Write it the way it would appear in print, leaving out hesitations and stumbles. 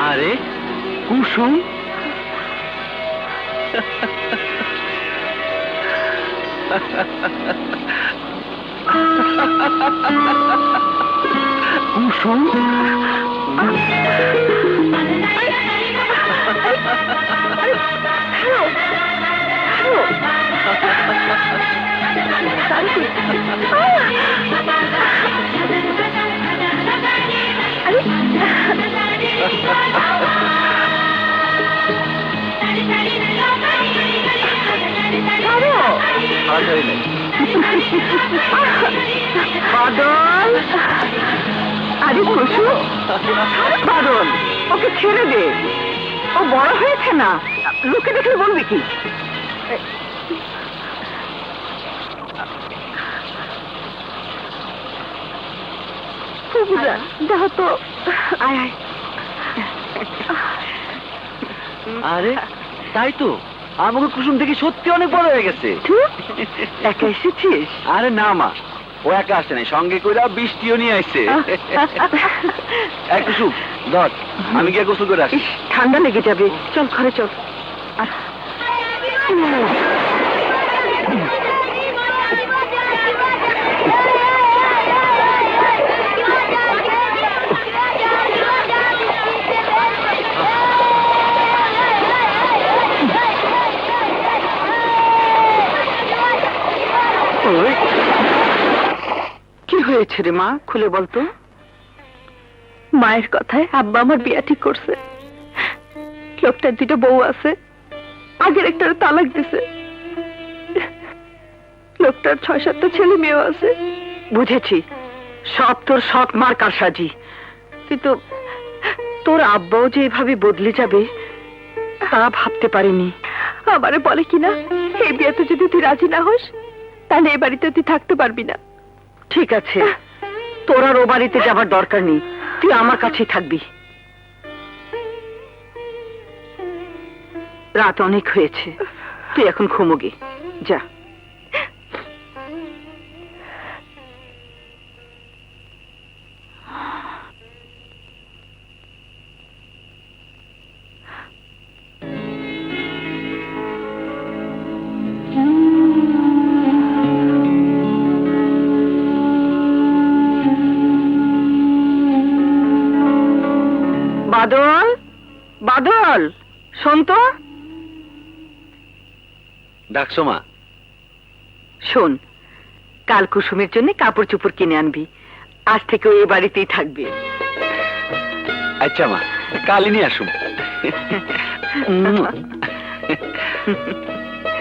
আরে কুসুম, কুসুম, বাদল, আরে কুসুম, বাদল ওকে ছেড়ে দে, ও বড় হয়েছে না, লোকে দেখলে বলবি কি? দেখো তো, আয় আয়। আরে তাই তো, আমাকে কুসুম দেখি সত্যি অনেক বড় হয়ে গেছে। একা এসেছিস? আরে না মা, ও একা আসে নাই, সঙ্গে কইরা বৃষ্টিও নিয়ে আসছে। এক কুসুম ধর, আমি গিয়ে গোসল করে আসি। ঠান্ডা লেগে যাবে, চল ঘরে চল। কি হয়েছে রে মা, খুলে বলতো। মায়ের কথায় আব্বা আমার বিয়া ঠিক করছে। লোকটার দুটো বউ আছে, আগের একটার তালাক দিছে। লোকটার ৬-৭টা ছেলে মেয়েও আছে। বুঝেছি, সব তোর শখ মার কারসাজি, কিন্তু তোর আব্বাও যে এভাবে বদলে যাবে তা ভাবতে পারিনি। আমারে বলে কিনা, এই বিয়েতে যদি তুই রাজি না হোস তাহলে এ বাড়িতে তুই থাকতে পারবি না। ঠিক আছে, তোর আর ও বাড়িতে যাবার দরকার নেই, তুই আমার কাছেই থাকবি। রাত অনেক হয়েছে, তুই এখন ঘুমোগে, যা। বাদল, বাদল, শোন তো। ডাকছো মা? শোন, কাল কুসুমের জন্য কাপড় চোপড় কিনে আনবি, আজ থেকে ও এ বাড়িতেই থাকবে। আচ্ছা মা, কালই নিয়ে আসুন।